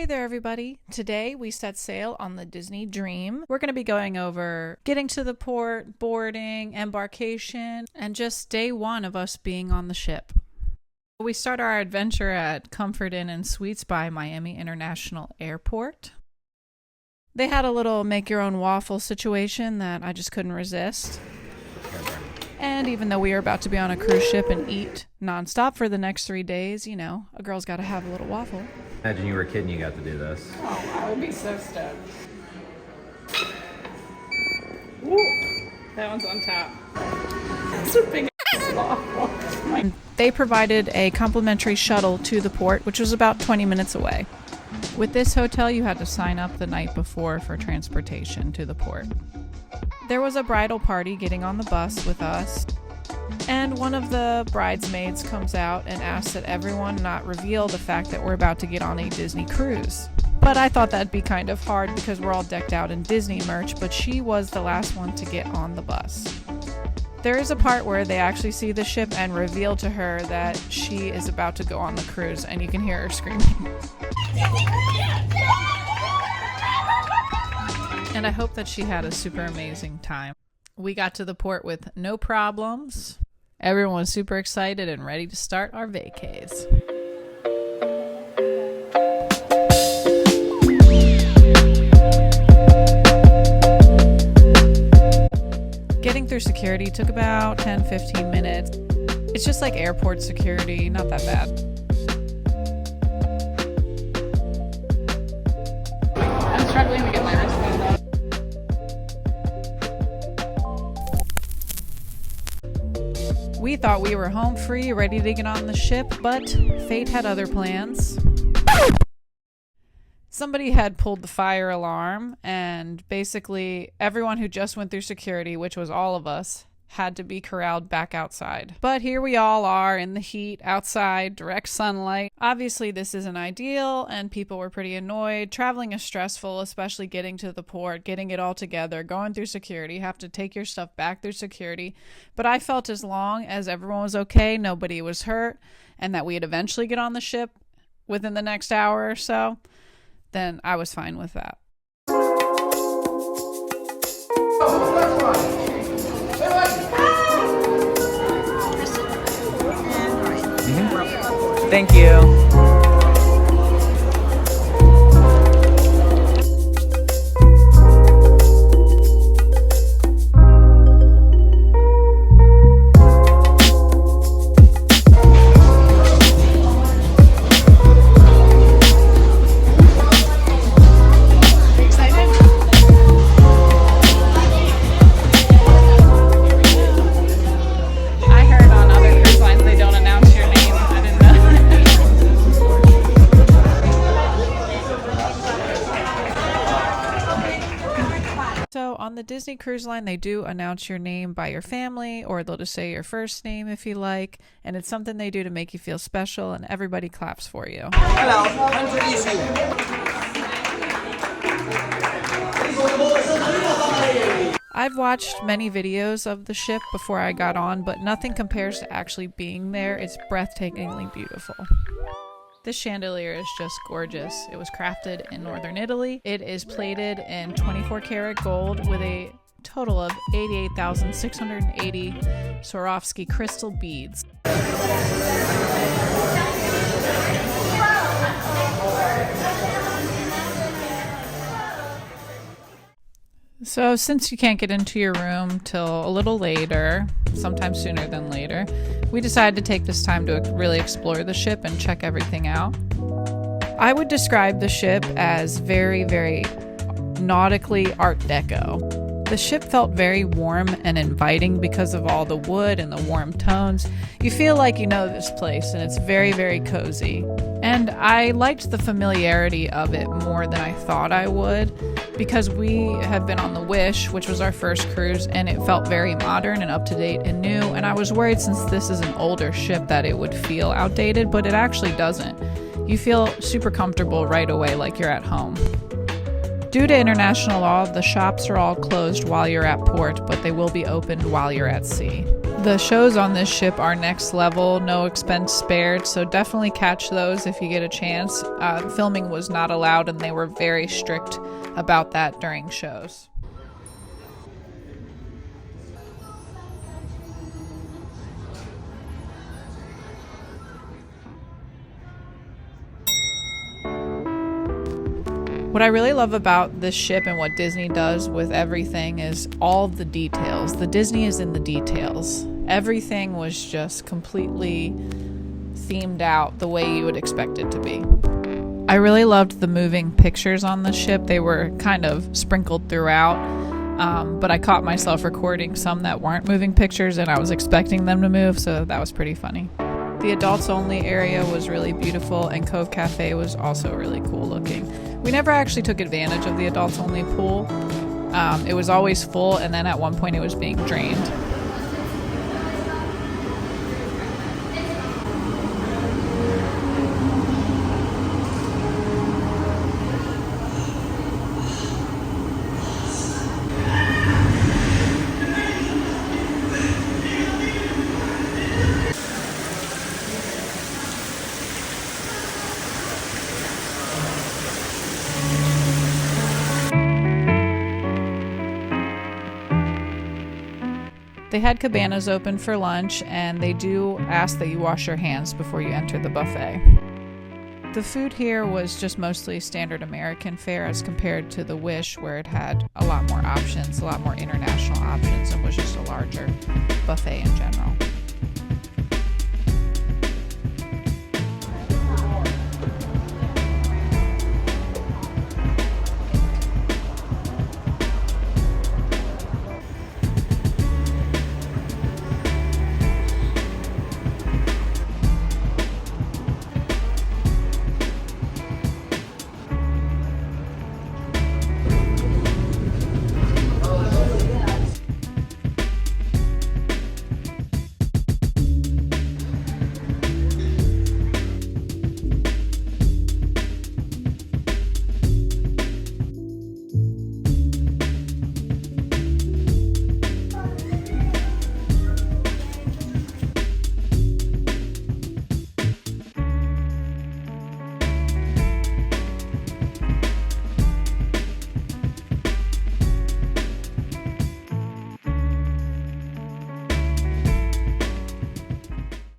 Hey there, everybody. Today we set sail on the Disney Dream. We're going to be going over getting to the port, boarding, embarkation, and just day one of us being on the ship. We start our adventure at Comfort Inn and Suites by Miami International Airport. They had a little make-your-own waffle situation that I just couldn't resist. And even though we are about to be on a cruise ship and eat nonstop for the next 3 days, you know, a girl's got to have a little waffle. Imagine you were a kid and you got to do this. Oh, I would be so stoked. Ooh, that one's on top. That's a big waffle. They provided a complimentary shuttle to the port, which was about 20 minutes away. With this hotel, you had to sign up the night before for transportation to the port. There was a bridal party getting on the bus with us, and one of the bridesmaids comes out and asks that everyone not reveal the fact that we're about to get on a Disney cruise. But I thought that'd be kind of hard because we're all decked out in Disney merch, but she was the last one to get on the bus. There is a part where they actually see the ship and reveal to her that she is about to go on the cruise, and you can hear her screaming. And I hope that she had a super amazing time. We got to the port with no problems. Everyone was super excited and ready to start our vacays. Getting through security took about 10-15 minutes. It's just like airport security, not that bad. I'm struggling to get my wristband up. We thought we were home free, ready to get on the ship, but fate had other plans. Somebody had pulled the fire alarm, and basically everyone who just went through security, which was all of us, had to be corralled back outside. But here we all are in the heat, outside, direct sunlight. Obviously this isn't ideal, and people were pretty annoyed. Traveling is stressful, especially getting to the port, getting it all together, going through security, have to take your stuff back through security. But I felt as long as everyone was okay, nobody was hurt, and that we'd eventually get on the ship within the next hour or so, then I was fine with that. Thank you. So on the Disney Cruise Line, they do announce your name by your family, or they'll just say your first name if you like, and it's something they do to make you feel special, and everybody claps for you. Hello, introduce you. I've watched many videos of the ship before I got on, but nothing compares to actually being there. It's breathtakingly beautiful. This chandelier is just gorgeous. It was crafted in northern Italy. It is plated in 24 karat gold with a total of 88,680 Swarovski crystal beads. So since you can't get into your room till a little later, sometime sooner than later, we decided to take this time to really explore the ship and check everything out. I would describe the ship as very, very nautically Art Deco. The ship felt very warm and inviting because of all the wood and the warm tones. You feel like you know this place, and it's very, very cozy. And I liked the familiarity of it more than I thought I would, because we have been on the Wish, which was our first cruise, and it felt very modern and up to date and new. And I was worried, since this is an older ship, that it would feel outdated, but it actually doesn't. You feel super comfortable right away, like you're at home. Due to international law, the shops are all closed while you're at port, but they will be opened while you're at sea. The shows on this ship are next level, no expense spared, so definitely catch those if you get a chance. Filming was not allowed, and they were very strict about that during shows. What I really love about this ship and what Disney does with everything is all the details. The Disney is in the details. Everything was just completely themed out the way you would expect it to be. I really loved the moving pictures on the ship. They were kind of sprinkled throughout, but I caught myself recording some that weren't moving pictures and I was expecting them to move, so that was pretty funny. The adults only area was really beautiful, and Cove Cafe was also really cool looking. We never actually took advantage of the adults only pool. It was always full, and then at one point it was being drained. They had cabanas open for lunch, and they do ask that you wash your hands before you enter the buffet. The food here was just mostly standard American fare as compared to the Wish, where it had a lot more options, a lot more international options, and was just a larger buffet in general.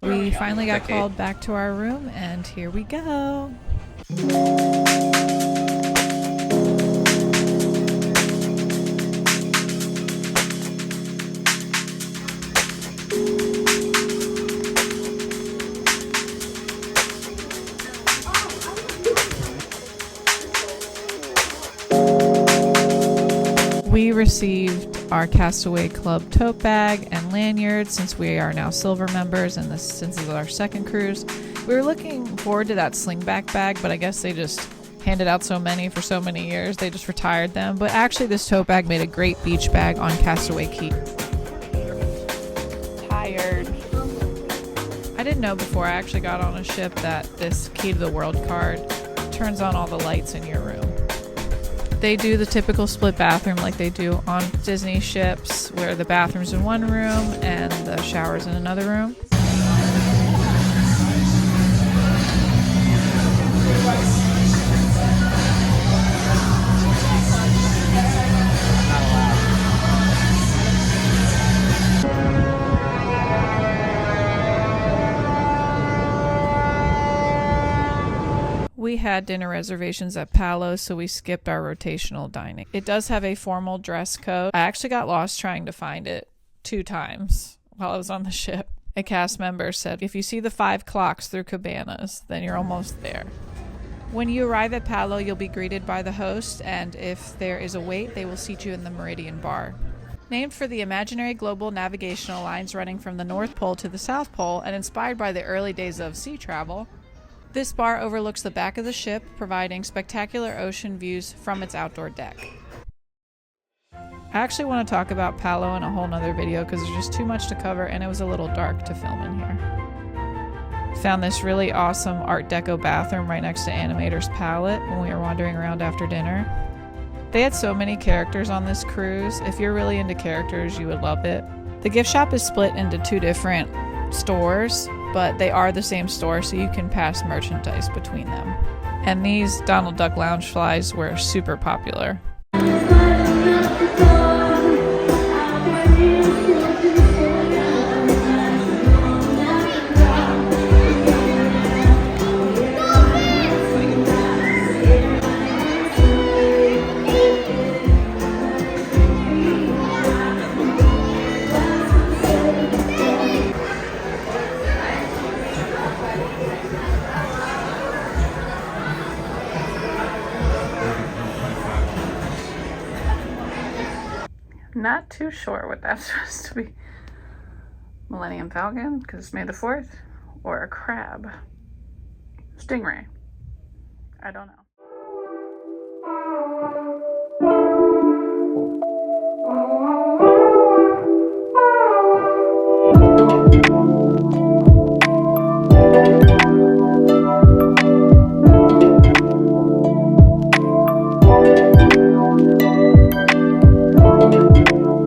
We finally got called back to our room, and here we go. We received our Castaway Club tote bag and lanyard since we are now silver members, and since this is our second cruise. We were looking forward to that slingback bag, but I guess they just handed out so many for so many years, they just retired them. But actually this tote bag made a great beach bag on Castaway Key. Tired. I didn't know before I actually got on a ship that this Key to the World card turns on all the lights in your room. They do the typical split bathroom like they do on Disney ships, where the bathroom's in one room and the shower's in another room. We had dinner reservations at Palo, so we skipped our rotational dining. It does have a formal dress code. I actually got lost trying to find it 2 times while I was on the ship. A cast member said, if you see the 5 clocks through cabanas, then you're almost there. When you arrive at Palo, you'll be greeted by the host, and if there is a wait, they will seat you in the Meridian bar. Named for the imaginary global navigational lines running from the North Pole to the South Pole and inspired by the early days of sea travel, this bar overlooks the back of the ship, providing spectacular ocean views from its outdoor deck. I actually want to talk about Palo in a whole nother video because there's just too much to cover and it was a little dark to film in here. Found this really awesome Art Deco bathroom right next to Animator's palette when we were wandering around after dinner. They had so many characters on this cruise. If you're really into characters, you would love it. The gift shop is split into 2 different stores, but they are the same store, so you can pass merchandise between them. And these Donald Duck Loungeflies were super popular. Not too sure what that's supposed to be. Millennium Falcon, because it's May the 4th, or a crab. Stingray. I don't know.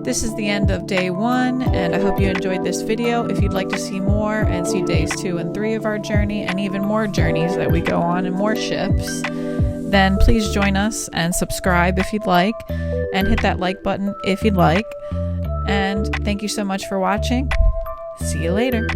This is the end of day 1, and I hope you enjoyed this video. If you'd like to see more and see days 2 and 3 of our journey, and even more journeys that we go on and more ships, then please join us and subscribe if you'd like, and hit that like button if you'd like. And thank you so much for watching. See you later.